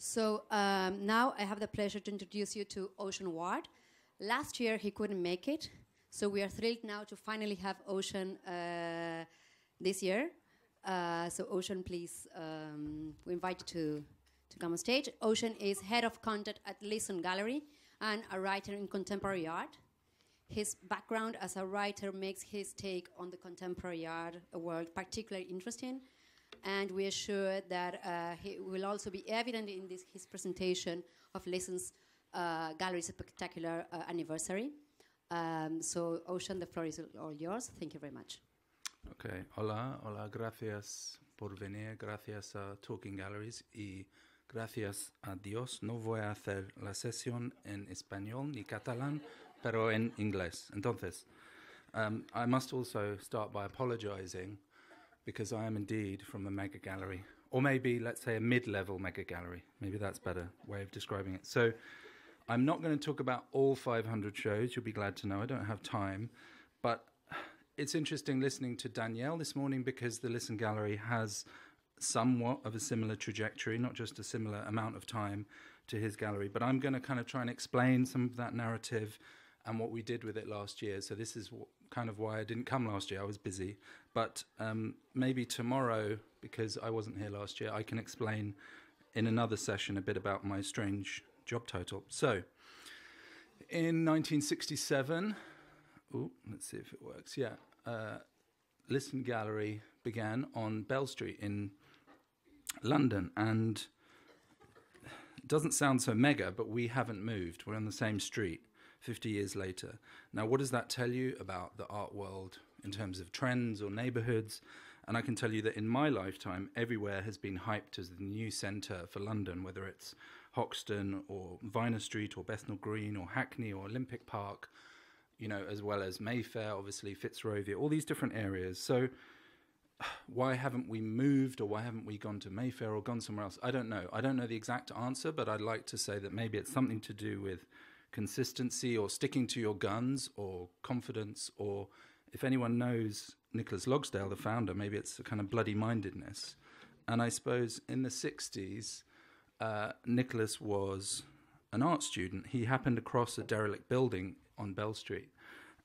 So now I have the pleasure to introduce you to Ossian Ward. Last year he couldn't make it, so we are thrilled now to finally have Ossian this year. So Ossian, please, we invite you to come on stage. Ossian is head of content at Lisson Gallery and a writer in contemporary art. His background as a writer makes his take on the contemporary art world particularly interesting, and we are sure that he will also be evident in his presentation of Lisson's gallery's spectacular anniversary. So, Ossian, the floor is all yours. Thank you very much. Okay, hola, gracias por venir, gracias a Talking Galleries y gracias a Dios. No voy a hacer la sesión en español ni catalán, pero en inglés. Entonces, I must also start by apologizing because I am indeed from a mega gallery, or maybe, let's say, a mid-level mega gallery. Maybe that's a better way of describing it. So I'm not going to talk about all 500 shows. You'll be glad to know I don't have time. But it's interesting listening to Danielle this morning because the Lisson Gallery has somewhat of a similar trajectory, not just a similar amount of time to his gallery. But I'm going to kind of try and explain some of that narrative and what we did with it last year. So this is kind of why I didn't come last year. I was busy. But maybe tomorrow, because I wasn't here last year, I can explain in another session a bit about my strange job title. So, in 1967, let's see if it works. Yeah, Lisson Gallery began on Bell Street in London, and it doesn't sound so mega, but we haven't moved. We're on the same street 50 years later. Now, what does that tell you about the art world in terms of trends or neighbourhoods? And I can tell you that in my lifetime, everywhere has been hyped as the new centre for London, whether it's Hoxton or Weiners Street or Bethnal Green or Hackney or Olympic Park, you know, as well as Mayfair, obviously, Fitzrovia, all these different areas. So why haven't we moved, or why haven't we gone to Mayfair or gone somewhere else? I don't know. I don't know the exact answer, but I'd like to say that maybe it's something to do with consistency or sticking to your guns or confidence, or if anyone knows Nicholas Logsdale, the founder, maybe it's a kind of bloody-mindedness. And I suppose in the 60s, Nicholas was an art student. He happened across a derelict building on Bell Street,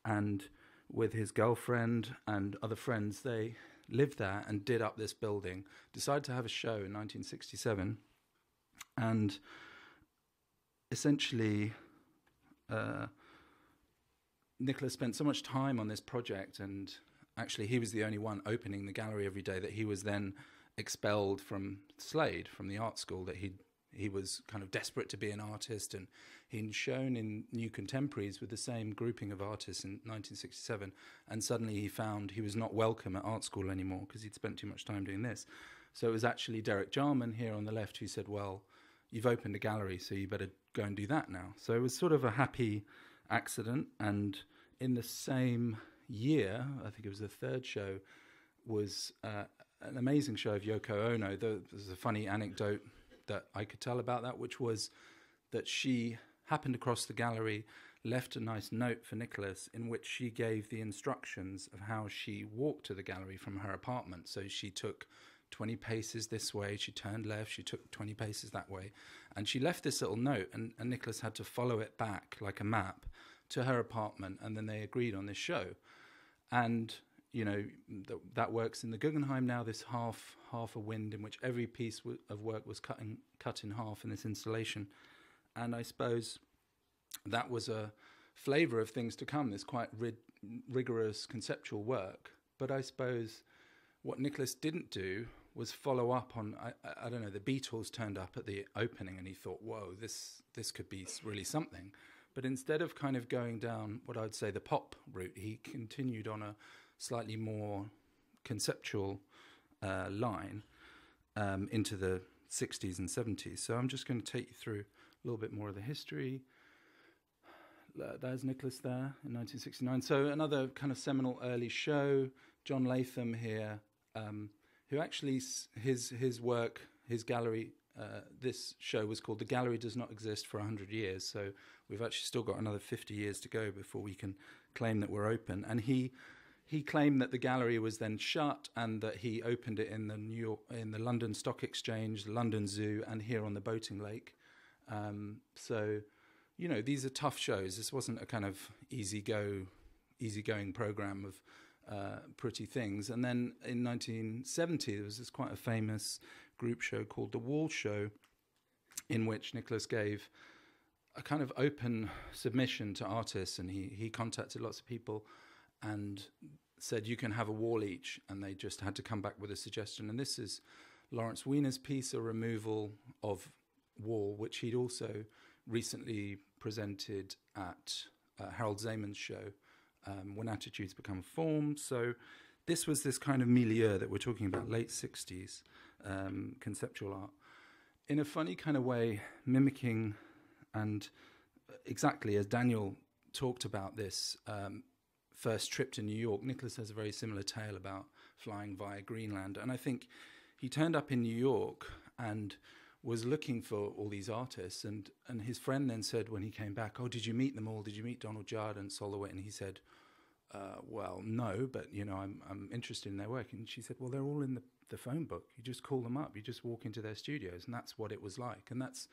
and with his girlfriend and other friends, they lived there and did up this building, decided to have a show in 1967, and essentially Nicholas spent so much time on this project, and actually he was the only one opening the gallery every day, that he was then expelled from Slade, from the art school, that he was kind of desperate to be an artist, and he'd shown in New Contemporaries with the same grouping of artists in 1967, and suddenly he found he was not welcome at art school anymore because he'd spent too much time doing this. So it was actually Derek Jarman here on the left who said, well, you've opened a gallery, so you better go and do that now. So it was sort of a happy accident, and in the same year, I think it was the third show, was an amazing show of Yoko Ono. There's a funny anecdote that I could tell about that, which was that she happened across the gallery, left a nice note for Nicholas in which she gave the instructions of how she walked to the gallery from her apartment. So she took 20 paces this way, she turned left, she took 20 paces that way, and she left this little note, and Nicholas had to follow it back like a map to her apartment, and then they agreed on this show. And you know, that works in the Guggenheim now, this half a wind, in which every piece of work was cut in half in this installation. And I suppose that was a flavour of things to come, this quite rigorous conceptual work. But I suppose what Nicholas didn't do was follow up on, I don't know, the Beatles turned up at the opening and he thought, whoa, this could be really something. But instead of kind of going down what I'd say the pop route, he continued on a slightly more conceptual line into the 60s and 70s. So I'm just going to take you through a little bit more of the history. There's Nicholas there in 1969. So another kind of seminal early show. John Latham here, who actually, his work, his gallery, this show was called The Gallery Does Not Exist for 100 Years. So we've actually still got another 50 years to go before we can claim that we're open. And he he claimed that the gallery was then shut and that he opened it in the London Stock Exchange, the London Zoo, and here on the Boating Lake. So, you know, these are tough shows. This wasn't a kind of easygoing program of pretty things. And then in 1970, there was this quite a famous group show called The Wall Show, in which Nicholas gave a kind of open submission to artists, and he contacted lots of people and said, you can have a wall each, and they just had to come back with a suggestion. And this is Lawrence Weiner's piece, A Removal of Wall, which he'd also recently presented at Harold Zeman's show, When Attitudes Become Form. So this was this kind of milieu that we're talking about, late 60s, conceptual art, in a funny kind of way, mimicking, and exactly as Daniel talked about this first trip to New York, Nicholas has a very similar tale about flying via Greenland. And I think he turned up in New York and was looking for all these artists. And his friend then said when he came back, oh, did you meet them all? Did you meet Donald Judd and Sol LeWitt? And he said, well, no, but, you know, I'm interested in their work. And she said, well, they're all in the phone book. You just call them up. You just walk into their studios. And that's what it was like. And that's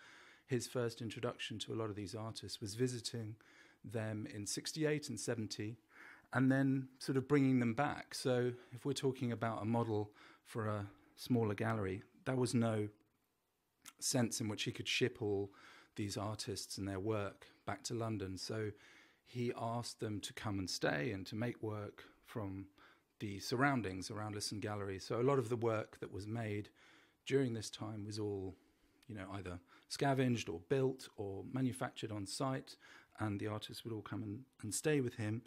his first introduction to a lot of these artists, was visiting them in 68 and 70, and then sort of bringing them back. So if we're talking about a model for a smaller gallery, there was no sense in which he could ship all these artists and their work back to London. So he asked them to come and stay and to make work from the surroundings around Lisson Gallery. So a lot of the work that was made during this time was all, you know, either scavenged or built or manufactured on site, and the artists would all come and stay with him.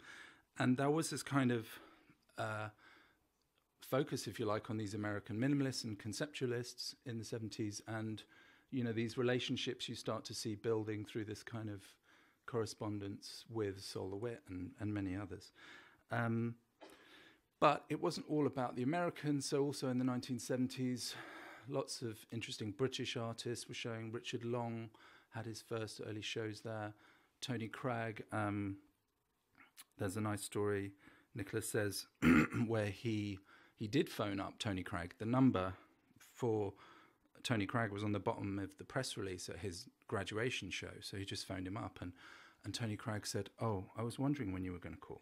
And there was this kind of focus, if you like, on these American minimalists and conceptualists in the 70s. And, you know, these relationships you start to see building through this kind of correspondence with Sol LeWitt and many others. But it wasn't all about the Americans. So also in the 1970s, lots of interesting British artists were showing. Richard Long had his first early shows there. Tony Cragg, there's a nice story, Nicholas says, where he did phone up Tony Cragg. The number for Tony Cragg was on the bottom of the press release at his graduation show. So he just phoned him up, and Tony Cragg said, oh, I was wondering when you were going to call.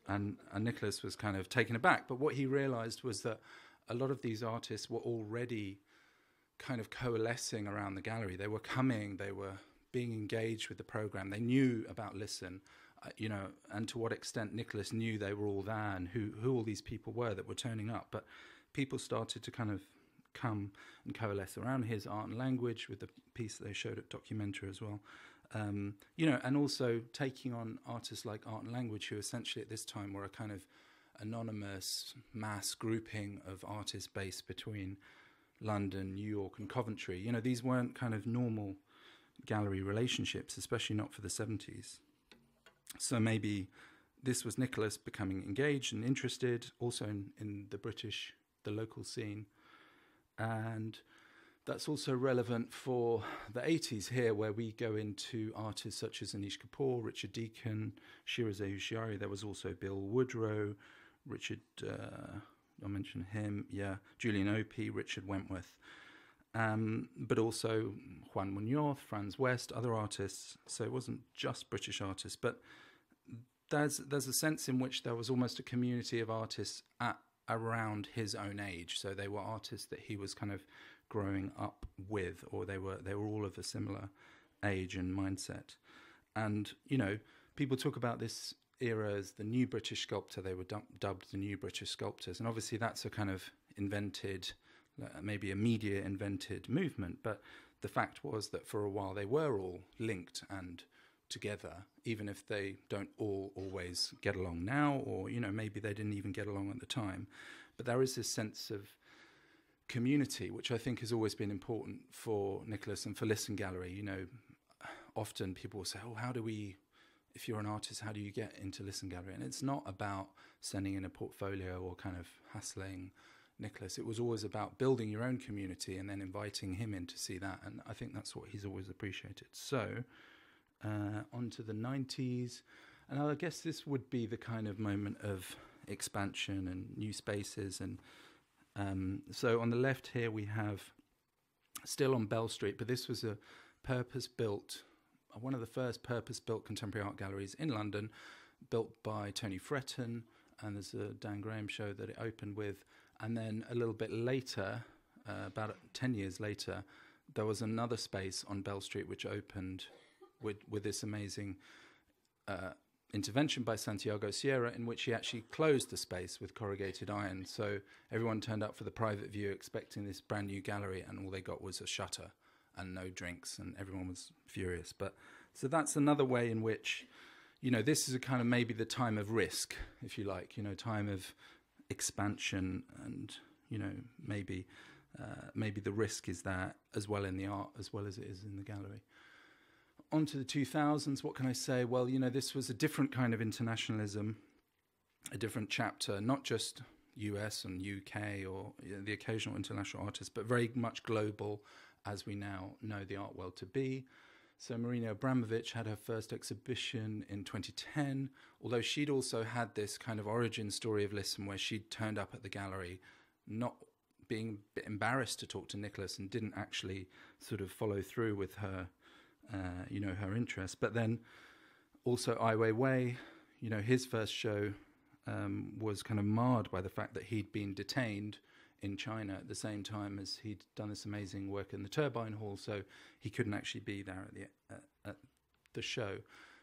And Nicholas was kind of taken aback. But what he realized was that a lot of these artists were already kind of coalescing around the gallery. They were coming, they were being engaged with the program. They knew about Lisson, you know, and to what extent Nicholas knew they were all there and who all these people were that were turning up. But people started to kind of come and coalesce around his art and language, with the piece that they showed at Documenta as well. You know, and also taking on artists like Art and Language, who essentially at this time were a kind of anonymous mass grouping of artists based between London, New York and Coventry. You know, these weren't kind of normal gallery relationships, especially not for the 70s. So maybe this was Nicholas becoming engaged and interested also in the local scene. And that's also relevant for the 80s here, where we go into artists such as Anish Kapoor, Richard Deacon, Shirazeh Hushiari. There was also Bill Woodrow, Richard, I'll mention him, yeah, Julian Opie, Richard Wentworth, but also Juan Munoz, Franz West, other artists. So it wasn't just British artists, but there's a sense in which there was almost a community of artists around his own age. So they were artists that he was kind of growing up with, or they were all of a similar age and mindset. And, you know, people talk about this era as the new British sculptor. They were dubbed the new British sculptors. And obviously that's a kind of invented, maybe a media invented movement. But the fact was that for a while they were all linked and together, even if they don't all always get along now, or, you know, maybe they didn't even get along at the time. But there is this sense of community, which I think has always been important for Nicholas and for Lisson Gallery. You know, often people will say, oh, if you're an artist, how do you get into Lisson Gallery? And it's not about sending in a portfolio or kind of hassling Nicholas. It was always about building your own community and then inviting him in to see that. And I think that's what he's always appreciated. So on to the 90s. And I guess this would be the kind of moment of expansion and new spaces. And so on the left here we have, still on Bell Street, but this was a purpose-built, one of the first purpose-built contemporary art galleries in London, built by Tony Fretton, and there's a Dan Graham show that it opened with. And then a little bit later, about 10 years later, there was another space on Bell Street which opened with this amazing intervention by Santiago Sierra, in which he actually closed the space with corrugated iron. So everyone turned up for the private view expecting this brand new gallery, and all they got was a shutter and no drinks, and everyone was furious. But so that's another way in which, you know, this is a kind of maybe the time of risk, if you like, you know, time of expansion, and, you know, maybe the risk is that as well in the art as well as it is in the gallery. On to the 2000s, what can I say? Well, you know, this was a different kind of internationalism, a different chapter, not just US and UK or, you know, the occasional international artist, but very much global, as we now know the art world to be. So Marina Abramovic had her first exhibition in 2010, although she'd also had this kind of origin story of Lisson where she'd turned up at the gallery not being a bit embarrassed to talk to Nicholas and didn't actually sort of follow through with her, you know, her interest. But then also Ai Weiwei, you know, his first show was kind of marred by the fact that he'd been detained in China at the same time as he'd done this amazing work in the Turbine Hall, so he couldn't actually be there at the show.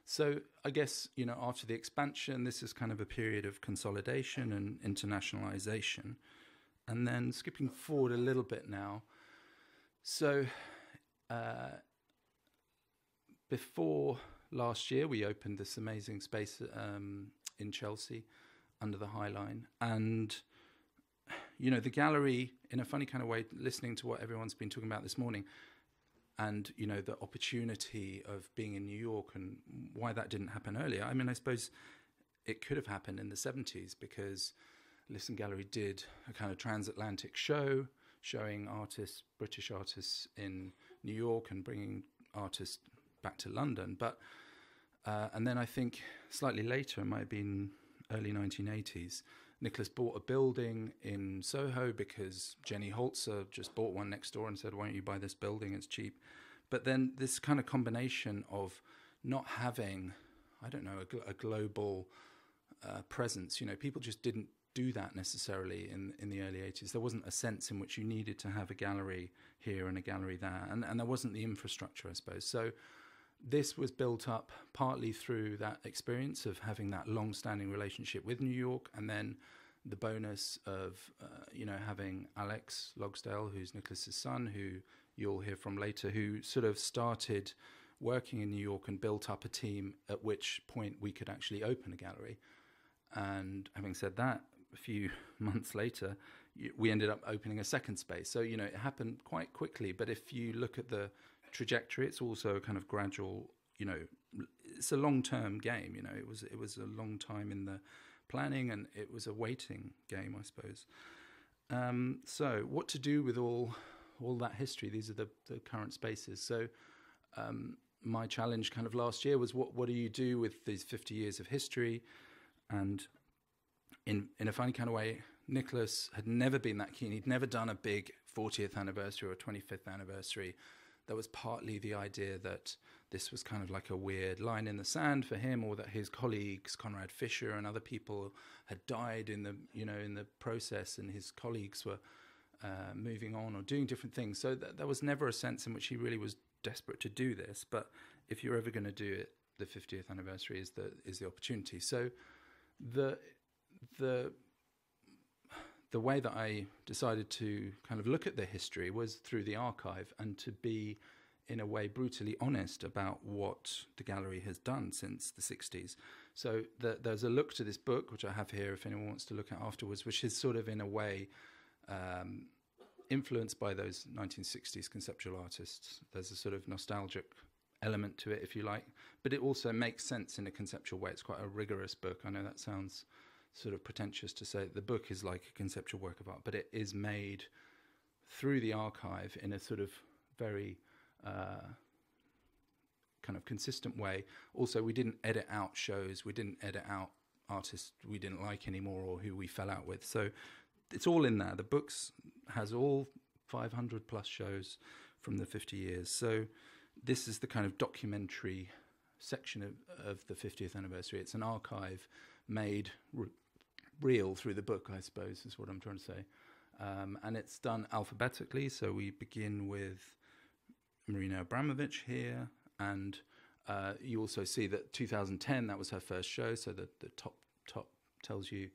So I guess, you know, after the expansion, this is kind of a period of consolidation and internationalization. And then skipping forward a little bit now. So before last year, we opened this amazing space in Chelsea under the High Line. And, you know, the gallery, in a funny kind of way, listening to what everyone's been talking about this morning, and, you know, the opportunity of being in New York and why that didn't happen earlier. I mean, I suppose it could have happened in the 70s because Lisson Gallery did a kind of transatlantic show showing artists, British artists in New York and bringing artists back to London. But and then I think slightly later, it might have been early 1980s, Nicholas bought a building in Soho because Jenny Holzer just bought one next door and said, why don't you buy this building? It's cheap. But then this kind of combination of not having, I don't know, a global presence, you know, people just didn't do that necessarily in the early 80s. There wasn't a sense in which you needed to have a gallery here and a gallery there. And there wasn't the infrastructure, I suppose. So this was built up partly through that experience of having that long-standing relationship with New York, and then the bonus of, you know, having Alex Logsdale, who's Nicholas's son, who you'll hear from later, who sort of started working in New York and built up a team, at which point we could actually open a gallery. And having said that, a few months later, we ended up opening a second space. So, you know, it happened quite quickly. But if you look at the trajectory, it's also a kind of gradual, you know, it's a long-term game, you know. It was a long time in the planning, and it was a waiting game, I suppose. So what to do with all that history? These are the current spaces. So my challenge kind of last year was what do you do with these 50 years of history? And in a funny kind of way, Nicholas had never been that keen. He'd never done a big 40th anniversary or 25th anniversary. There was partly the idea that this was kind of like a weird line in the sand for him, or that his colleagues, Conrad Fisher and other people, had died in the process, and his colleagues were moving on or doing different things. So there was never a sense in which he really was desperate to do this. But if you're ever going to do it, the 50th anniversary is the opportunity. So the way that I decided to kind of look at the history was through the archive, and to be, in a way, brutally honest about what the gallery has done since the 60s. So there's a look to this book, which I have here if anyone wants to look at afterwards, which is sort of, in a way, influenced by those 1960s conceptual artists. There's a sort of nostalgic element to it, if you like, but it also makes sense in a conceptual way. It's quite a rigorous book. I know that sounds sort of pretentious to say the book is like a conceptual work of art, but it is made through the archive in a sort of very kind of consistent way. Also, we didn't edit out shows, we didn't edit out artists we didn't like anymore or who we fell out with. So it's all in there. The books has all 500 plus shows from the 50 years. So this is the kind of documentary section of the 50th anniversary. It's an archive made real through the book, I suppose, is what I'm trying to say. And it's done alphabetically. So we begin with Marina Abramovic here, and you also see that 2010, that was her first show, so the top tells you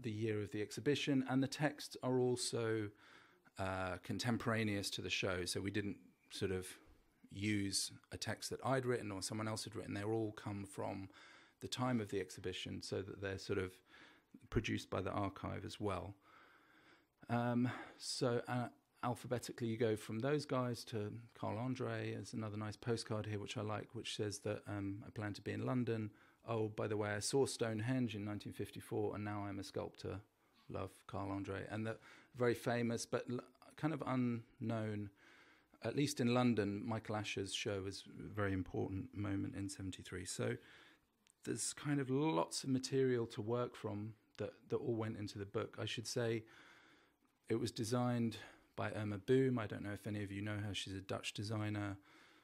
the year of the exhibition, and the texts are also contemporaneous to the show, so we didn't sort of use a text that I'd written or someone else had written. They all come from the time of the exhibition, so that they're sort of produced by the archive as well. So alphabetically you go from those guys to Carl Andre. There's another nice postcard here which I like, which says that I plan to be in London. Oh, by the way, I saw Stonehenge in 1954 and now I'm a sculptor. Love, Carl Andre. And the very famous but kind of unknown, at least in London, Michael Asher's show was a very important moment in 73. So there's kind of lots of material to work from that all went into the book. I should say it was designed by Irma Boom. I don't know if any of you know her. She's a Dutch designer.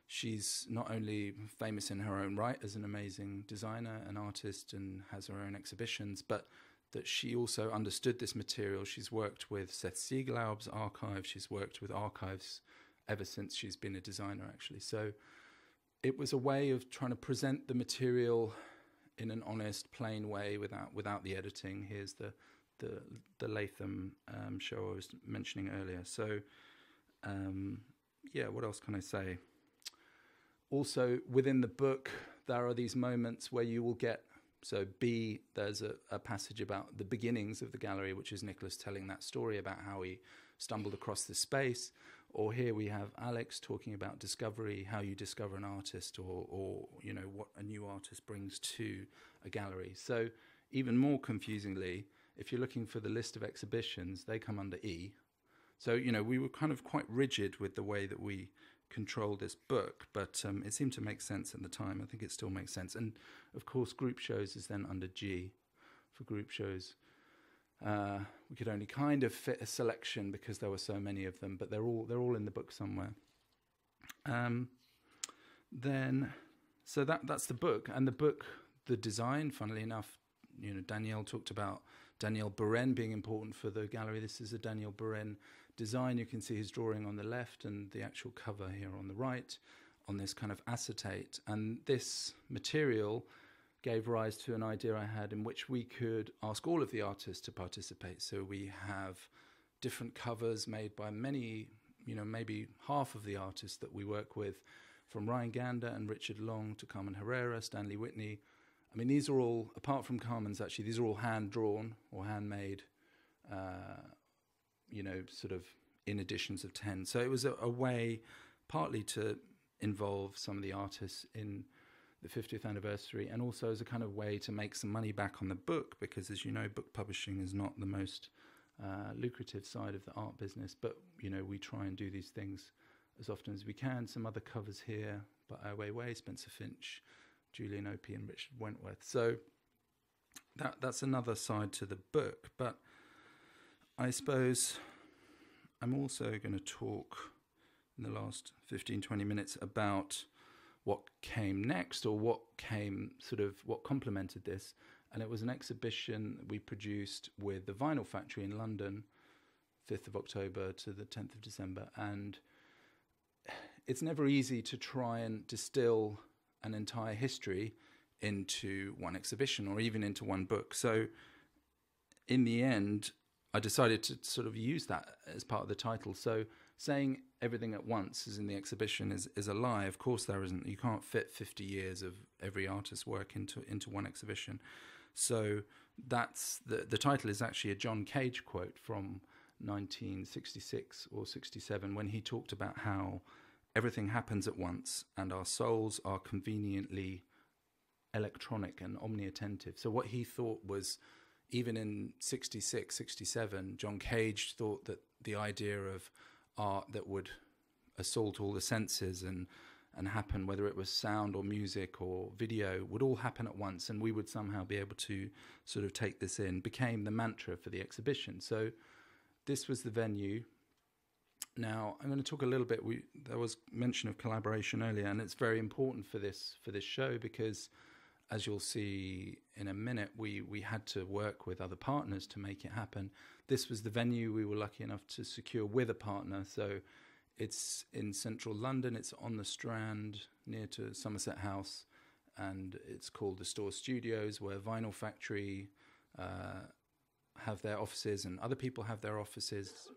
She's not only famous in her own right as an amazing designer and artist and has her own exhibitions, but that she also understood this material. She's worked with Seth Siegelaub's archive. She's worked with archives ever since she's been a designer, actually. So it was a way of trying to present the material in an honest, plain way without the editing. Here's the Latham show I was mentioning earlier. So, what else can I say? Also, within the book, there are these moments where you will get, so B, there's a passage about the beginnings of the gallery, which is Nicholas telling that story about how he stumbled across this space. Or here we have Alex talking about discovery, how you discover an artist, or what a new artist brings to a gallery. So even more confusingly, if you're looking for the list of exhibitions, they come under E. So, we were kind of quite rigid with the way that we control this book, but it seemed to make sense at the time. I think it still makes sense. And of course, group shows is then under G for group shows. We could only kind of fit a selection because there were so many of them, but they're all in the book somewhere. So that's the book, and the book, the design. Funnily enough, Danielle talked about Daniel Buren being important for the gallery. This is a Daniel Buren design. You can see his drawing on the left and the actual cover here on the right, on this kind of acetate. And this material gave rise to an idea I had in which we could ask all of the artists to participate. So we have different covers made by many, maybe half of the artists that we work with, from Ryan Gander and Richard Long to Carmen Herrera, Stanley Whitney. I mean, these are all, apart from Carmen's actually, these are all hand-drawn or handmade, sort of in editions of 10. So it was a way partly to involve some of the artists in the 50th anniversary, and also as a kind of way to make some money back on the book, because as you know, book publishing is not the most lucrative side of the art business, but we try and do these things as often as we can. Some other covers here by Ai Weiwei, Spencer Finch, Julian Opie and Richard Wentworth. So that's another side to the book. But I suppose I'm also going to talk in the last 15-20 minutes about what came next, or what complemented this. And it was an exhibition that we produced with the Vinyl Factory in London, 5th of October to the 10th of December. And it's never easy to try and distill an entire history into one exhibition or even into one book. So in the end, I decided to sort of use that as part of the title. So saying everything at once is in the exhibition is a lie. Of course there isn't. You can't fit 50 years of every artist's work into one exhibition. So that's the title is actually a John Cage quote from 1966 or 67, when he talked about how everything happens at once and our souls are conveniently electronic and omniattentive. So what he thought was, even in 66, 67, John Cage thought that the idea of art that would assault all the senses and and happen, whether it was sound or music or video, would all happen at once, and we would somehow be able to sort of take this in, became the mantra for the exhibition. So this was the venue. Now, I'm going to talk a little bit, there was mention of collaboration earlier, and it's very important for this show because, as you'll see in a minute, we had to work with other partners to make it happen. This was the venue we were lucky enough to secure with a partner. So it's in central London, it's on the Strand near to Somerset House, and it's called the Store Studios, where Vinyl Factory have their offices and other people have their offices.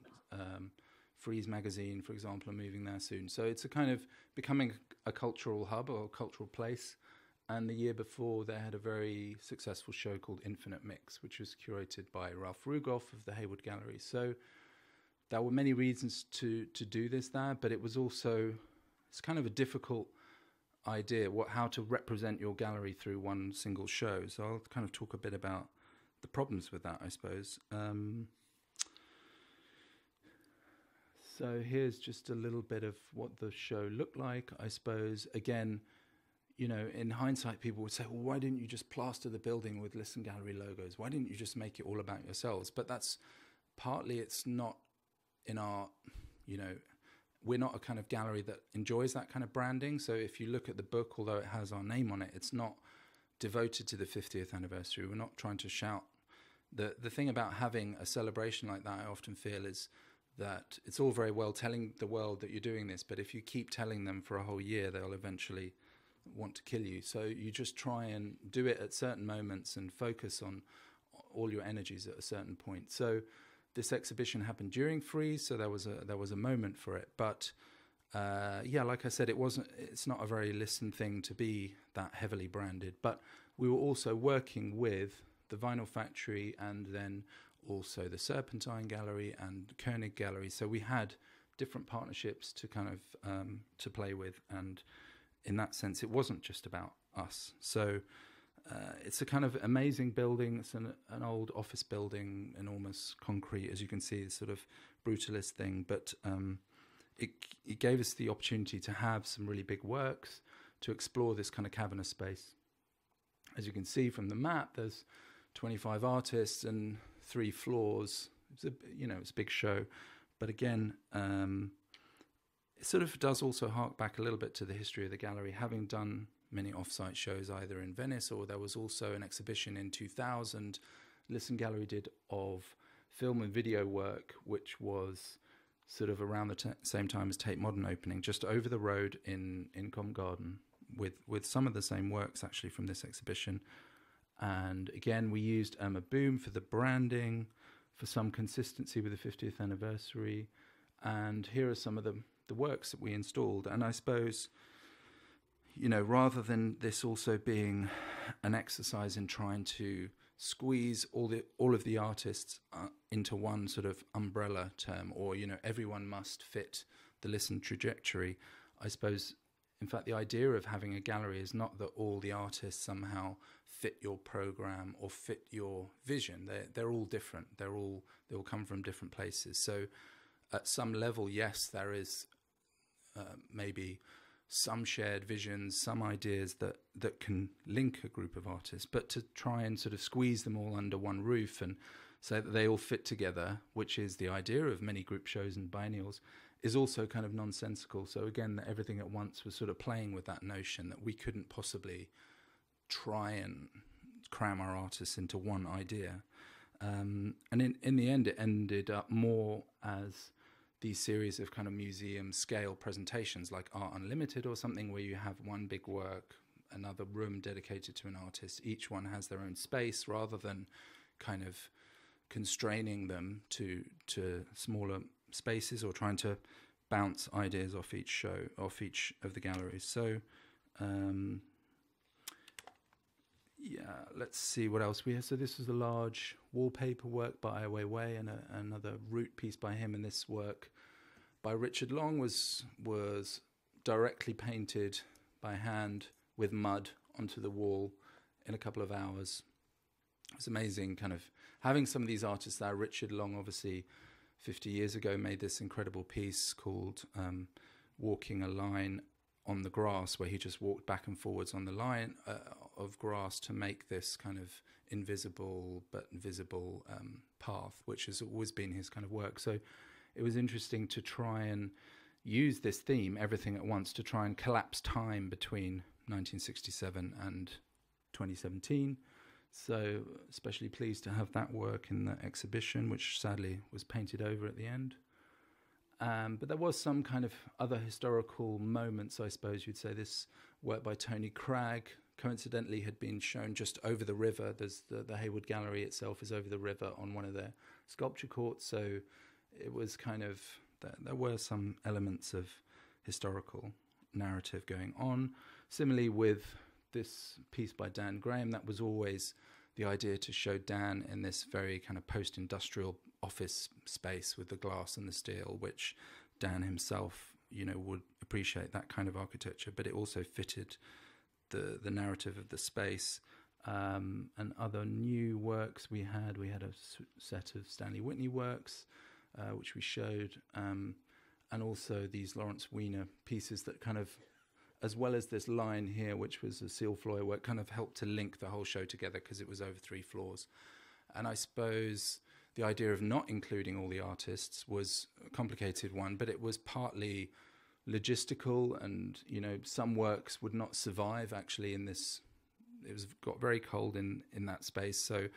Freeze magazine, for example, are moving there soon. So it's a kind of becoming a cultural hub or a cultural place. And the year before, they had a very successful show called Infinite Mix, which was curated by Ralph Rugoff of the Hayward Gallery. So there were many reasons to do this there, but it was also, it's kind of a difficult idea, how to represent your gallery through one single show. So I'll kind of talk a bit about the problems with that, I suppose. So here's just a little bit of what the show looked like, I suppose. Again, you know, in hindsight, people would say, well, why didn't you just plaster the building with Lisson Gallery logos? Why didn't you just make it all about yourselves? But that's partly, it's not in our, you know, we're not a kind of gallery that enjoys that kind of branding. So if you look at the book, although it has our name on it, it's not devoted to the 50th anniversary. We're not trying to shout. The thing about having a celebration like that, I often feel, is that it's all very well telling the world that you're doing this, but if you keep telling them for a whole year, they'll eventually want to kill you. So you just try and do it at certain moments and focus on all your energies at a certain point. So this exhibition happened during Freeze, so there was a moment for it. But yeah, like I said, it's not a very Lisson thing to be that heavily branded. But we were also working with the Vinyl Factory and then also the Serpentine Gallery and Koenig Gallery. So we had different partnerships to kind of to play with, and in that sense, it wasn't just about us. So it's a kind of amazing building. It's an old office building, enormous concrete, as you can see, sort of brutalist thing. But it gave us the opportunity to have some really big works, to explore this kind of cavernous space. As you can see from the map, there's 25 artists and 3 floors. It's a big show. But again, it sort of does also hark back a little bit to the history of the gallery, having done many off-site shows either in Venice, or there was also an exhibition in 2000 Lisson Gallery did of film and video work, which was sort of around the same time as Tate Modern opening, just over the road in Covent Garden, with some of the same works actually from this exhibition. And again, we used Irma Boom for the branding, for some consistency with the 50th anniversary. And here are some of the works that we installed. And I suppose, you know, rather than this also being an exercise in trying to squeeze all of the artists into one sort of umbrella term, or, you know, everyone must fit the Lisson trajectory, I suppose, in fact, the idea of having a gallery is not that all the artists somehow fit your program or fit your vision. They're all different. They all come from different places. So at some level, yes, there is maybe some shared visions, some ideas that can link a group of artists, but to try and sort of squeeze them all under one roof and say that they all fit together, which is the idea of many group shows and biennials, is also kind of nonsensical. So again, that Everything at Once was sort of playing with that notion that we couldn't possibly try and cram our artists into one idea. And in the end, it ended up more as these series of kind of museum scale presentations like Art Unlimited or something, where you have one big work, another room dedicated to an artist. Each one has their own space, rather than kind of constraining them to smaller spaces or trying to bounce ideas off each show, off each of the galleries. So yeah, let's see what else we have. So this was a large wallpaper work by Ai Weiwei and another root piece by him, and this work by Richard Long was directly painted by hand with mud onto the wall in a couple of hours. It's amazing kind of having some of these artists there. Richard Long, obviously, 50 years ago made this incredible piece called Walking a Line on the grass, where he just walked back and forwards on the line of grass to make this kind of invisible but visible path, which has always been his kind of work. So it was interesting to try and use this theme, everything at once, to try and collapse time between 1967 and 2017. So especially pleased to have that work in the exhibition, which sadly was painted over at the end. But there was some kind of other historical moments, I suppose you'd say. This work by Tony Cragg coincidentally had been shown just over the river. There's the Hayward Gallery itself is over the river on one of their sculpture courts. So it was kind of, there were some elements of historical narrative going on. Similarly with this piece by Dan Graham, that was always the idea to show Dan in this very kind of post-industrial office space with the glass and the steel, which Dan himself, you know, would appreciate that kind of architecture, but it also fitted the narrative of the space. And other new works we had a set of Stanley Whitney works, which we showed, and also these Lawrence Weiner pieces that kind of, as well as this line here, which was a Seal Floyer work, kind of helped to link the whole show together because it was over 3 floors. And I suppose the idea of not including all the artists was a complicated one, but it was partly logistical, and, you know, some works would not survive actually in this. It got very cold in that space, so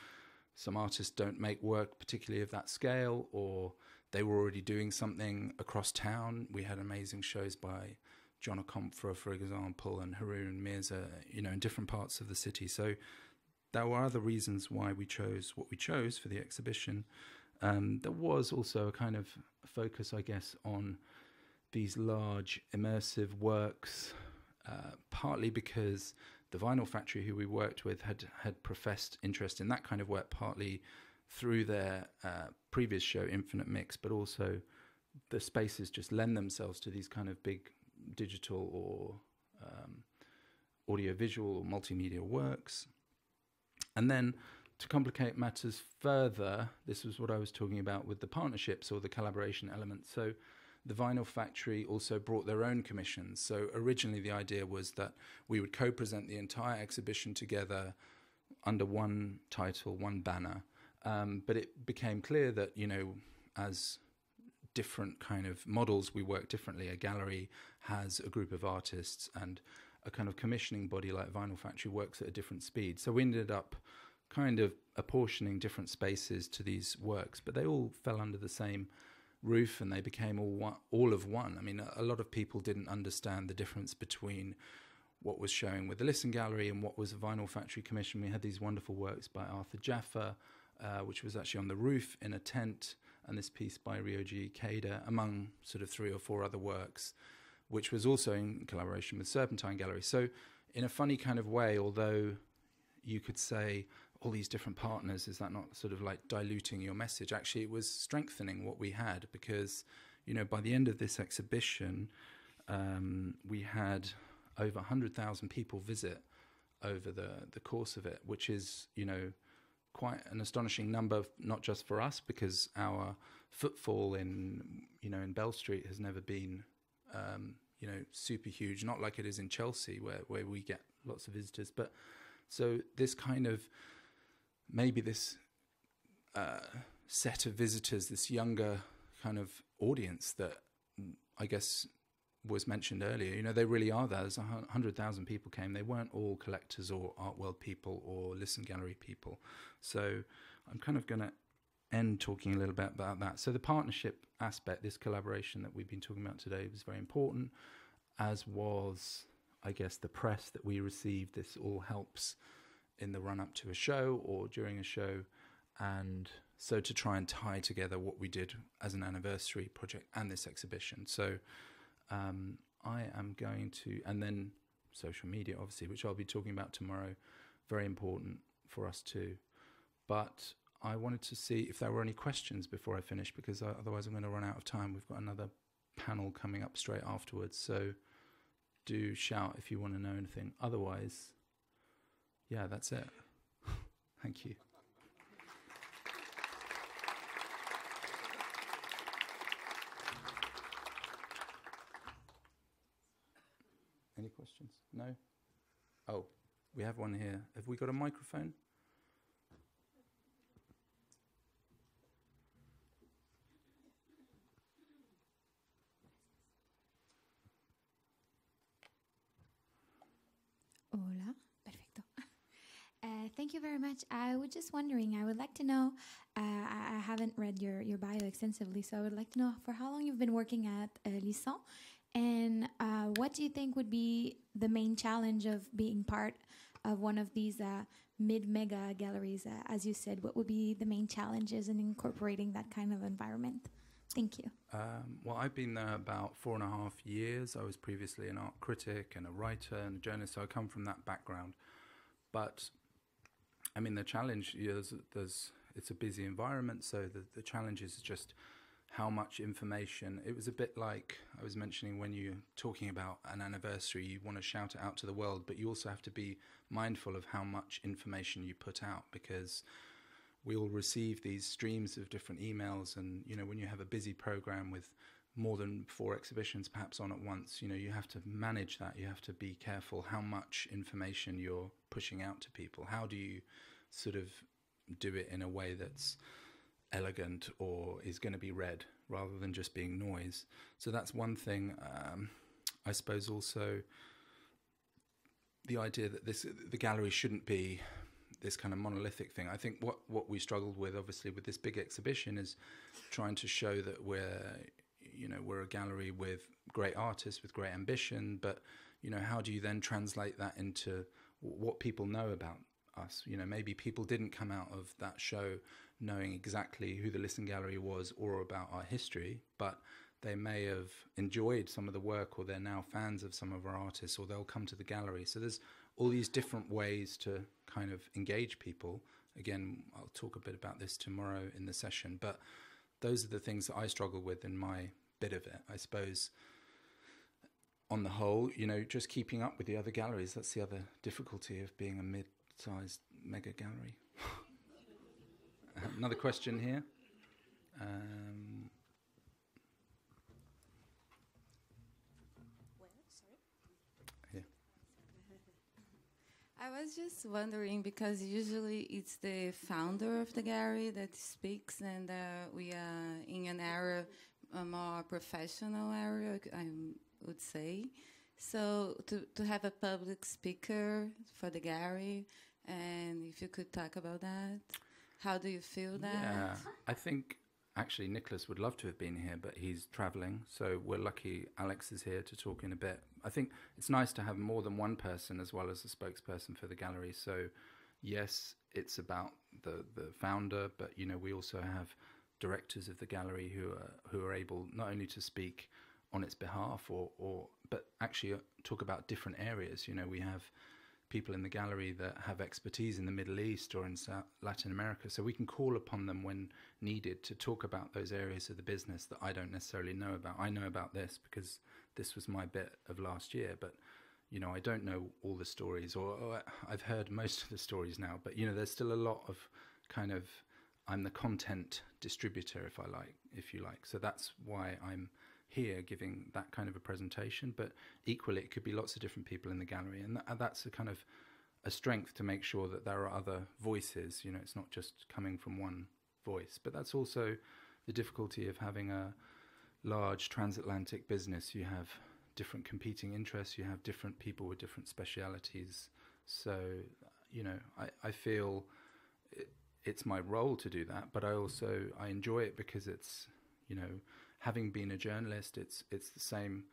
some artists don't make work particularly of that scale, or they were already doing something across town. We had amazing shows by John Okomfora, for example, and Haroon Mirza, you know, in different parts of the city. So there were other reasons why we chose what we chose for the exhibition. There was also a kind of focus, I guess, on these large immersive works, partly because the Vinyl Factory, who we worked with, had professed interest in that kind of work, partly through their previous show, Infinite Mix, but also the spaces just lend themselves to these kind of big digital or audio-visual or multimedia works. And then to complicate matters further, this was what I was talking about with the partnerships or the collaboration element. So the Vinyl Factory also brought their own commissions. So originally the idea was that we would co-present the entire exhibition together under one title, one banner. But it became clear that, you know, as different kind of models, we work differently. A gallery has a group of artists, and a kind of commissioning body like Vinyl Factory works at a different speed. So we ended up kind of apportioning different spaces to these works, but they all fell under the same roof, and they became all of one. I mean, a lot of people didn't understand the difference between what was showing with the Lisson Gallery and what was a Vinyl Factory commission. We had these wonderful works by Arthur Jaffa, which was actually on the roof in a tent, and this piece by Ryoji Ikeda, among sort of 3 or 4 other works, which was also in collaboration with Serpentine Gallery. So in a funny kind of way, although you could say all these different partners, is that not sort of like diluting your message? Actually, it was strengthening what we had, because, you know, by the end of this exhibition, we had over 100,000 people visit over the course of it, which is, you know, quite an astonishing number, not just for us, because our footfall in Bell Street has never been, you know, super huge, not like it is in Chelsea where we get lots of visitors. But so this kind of, maybe this set of visitors, this younger kind of audience that I guess was mentioned earlier, you know, they really are there. There's 100,000 people came. They weren't all collectors or art world people or Lisson Gallery people. So I'm kind of going to end talking a little bit about that. So the partnership aspect, this collaboration that we've been talking about today, was very important, as was, I guess, the press that we received. This all helps in the run-up to a show or during a show. And so to try and tie together what we did as an anniversary project and this exhibition. So I am going to, and then social media, obviously, which I'll be talking about tomorrow, very important for us too. But I wanted to see if there were any questions before I finish, because otherwise I'm going to run out of time. We've got another panel coming up straight afterwards. So do shout if you want to know anything. Otherwise, yeah, that's it. Thank you. Any questions? No? Oh, we have one here. Have we got a microphone? Hola, perfecto. Thank you very much. I was just wondering, I would like to know, I haven't read your bio extensively, so I would like to know for how long you've been working at Lisson, and what do you think would be the main challenge of being part of one of these mid-mega galleries? As you said, what would be the main challenges in incorporating that kind of environment? Thank you. Well, I've been there about 4.5 years. I was previously an art critic and a writer and a journalist, so I come from that background. But, I mean, the challenge is it's a busy environment, so the challenge is just how much information. It was a bit like I was mentioning when you're talking about an anniversary, you want to shout it out to the world, but you also have to be mindful of how much information you put out, because we all receive these streams of different emails, and when you have a busy program with more than 4 exhibitions perhaps on at once, you have to manage that. You have to be careful how much information you're pushing out to people. How do you sort of do it in a way that's elegant or is going to be read rather than just being noise? So that's one thing. I suppose also the idea that the gallery shouldn't be this kind of monolithic thing. I think what we struggled with, obviously, with this big exhibition is trying to show that we're a gallery with great artists, with great ambition, but, how do you then translate that into what people know about us? Maybe people didn't come out of that show knowing exactly who the Lisson Gallery was or about our history, but they may have enjoyed some of the work, or they're now fans of some of our artists, or they'll come to the gallery. So there's all these different ways to kind of engage people. Again, I'll talk a bit about this tomorrow in the session, but those are the things that I struggle with in my bit of it. I suppose on the whole, just keeping up with the other galleries, that's the other difficulty of being a mid-sized mega gallery. Another question here. I was just wondering, because usually it's the founder of the gallery that speaks, and we are in an era, a more professional area, I would say. So to have a public speaker for the gallery, and if you could talk about that, how do you feel that? Yeah, I think actually Nicholas would love to have been here, but he's traveling, so we're lucky Alex is here to talk in a bit. I think it's nice to have more than one person as well as a spokesperson for the gallery. So yes, it's about the founder, but we also have directors of the gallery who are able not only to speak on its behalf but actually talk about different areas. We have people in the gallery that have expertise in the Middle East or in Latin America, so we can call upon them when needed to talk about those areas of the business that I don't necessarily know about. I know about this because this was my bit of last year, but I don't know all the stories, or I've heard most of the stories now, but there's still a lot of kind of, I'm the content distributor, if you like. So that's why I'm here giving that kind of a presentation, but equally it could be lots of different people in the gallery, and that's a kind of a strength to make sure that there are other voices. It's not just coming from one voice, but that's also the difficulty of having a large transatlantic business. You have different competing interests, you have different people with different specialities. So I feel it's my role to do that, but I enjoy it because it's having been a journalist, it's the same.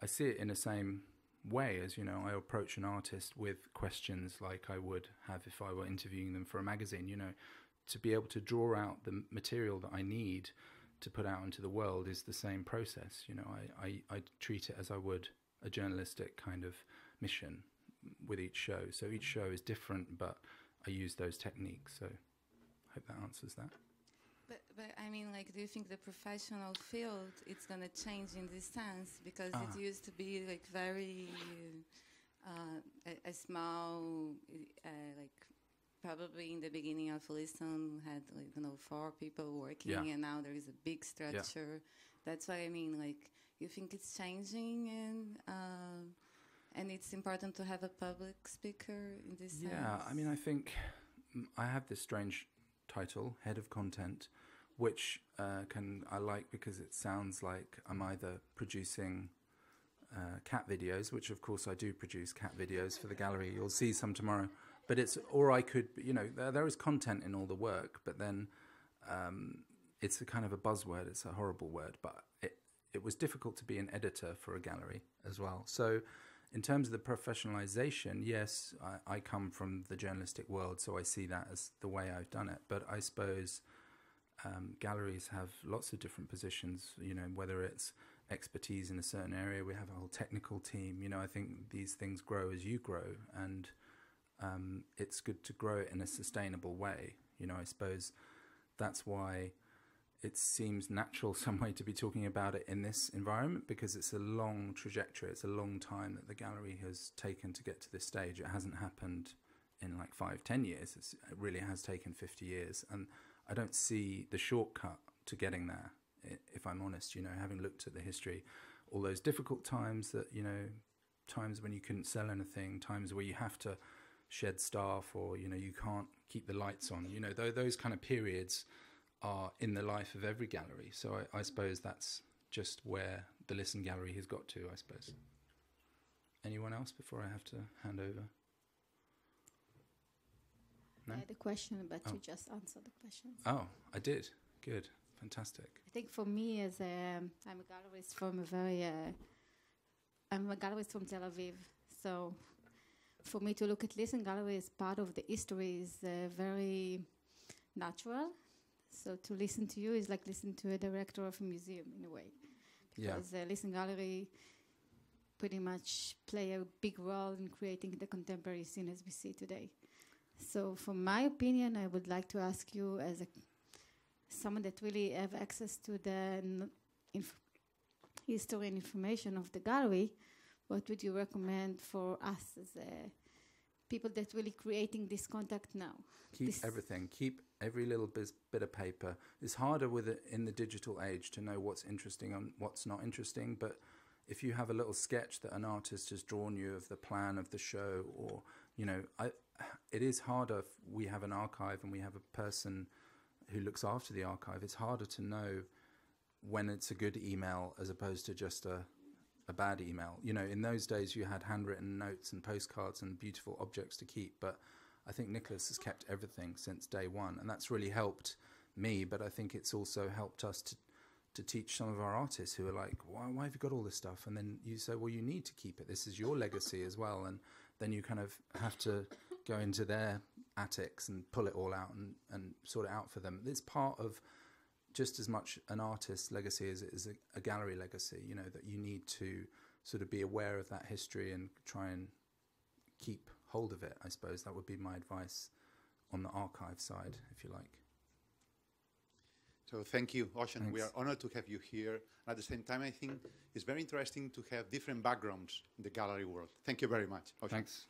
I see it in the same way as I approach an artist with questions like I would have if I were interviewing them for a magazine. To be able to draw out the material that I need to put out into the world is the same process. I treat it as I would a journalistic kind of mission with each show. So each show is different, but I use those techniques. So I hope that answers that. But I mean, do you think the professional field it's gonna change in this sense? Because it used to be very a small, probably in the beginning of Lisson had 4 people working, and now there is a big structure. That's why I mean, you think it's changing, and it's important to have a public speaker in this sense? Yeah, I mean, I think I have this strange title, Head of Content, which I like because it sounds like I'm either producing cat videos, which of course I do produce cat videos for the gallery. You'll see some tomorrow. But or I could, there is content in all the work, but then it's a kind of a buzzword. It's a horrible word, but it was difficult to be an editor for a gallery as well. So in terms of the professionalization, yes, I come from the journalistic world, so I see that as the way I've done it. But I suppose galleries have lots of different positions, whether it's expertise in a certain area. We have a whole technical team. I think these things grow as you grow, and it's good to grow it in a sustainable way. I suppose that's why it seems natural some way to be talking about it in this environment, because it's a long trajectory. It's a long time that the gallery has taken to get to this stage. It hasn't happened in like 5-10 years. It really has taken 50 years. And I don't see the shortcut to getting there, if I'm honest, having looked at the history, all those difficult times that, times when you couldn't sell anything, times where you have to shed staff, or, you can't keep the lights on, those kind of periods are in the life of every gallery. So I suppose that's just where the Lisson Gallery has got to, I suppose. Anyone else before I have to hand over? No? I had a question, but you just answered the question. Oh, I did. Good. Fantastic. I think for me, I'm a gallerist from I'm a gallerist from Tel Aviv. So for me to look at Lisson Gallery as part of the history is very natural. So to listen to you is like listening to a director of a museum in a way. Because Lisson Gallery pretty much play a big role in creating the contemporary scene as we see today. So from my opinion, I would like to ask you, as someone that really have access to the history and information of the gallery, what would you recommend for us as people that really creating this contact now? Keep everything. Keep every little bit of paper. It's harder in the digital age to know what's interesting and what's not interesting, but if you have a little sketch that an artist has drawn you of the plan of the show, or, it is harder if we have an archive and we have a person who looks after the archive. It's harder to know when it's a good email as opposed to just a bad email. In those days you had handwritten notes and postcards and beautiful objects to keep, but I think Nicholas has kept everything since day one, and that's really helped me, but I think it's also helped us to teach some of our artists who are like, why have you got all this stuff? And then you say, well, you need to keep it. This is your legacy as well. And then you kind of have to go into their attics and pull it all out and sort it out for them. It's part of just as much an artist's legacy as it is a gallery legacy, that you need to sort of be aware of that history and try and keep hold of it. I suppose that would be my advice on the archive side, if you like. So thank you, Ossian. Thanks. We are honored to have you here. At the same time, I think it's very interesting to have different backgrounds in the gallery world. Thank you very much, Ossian. Thanks.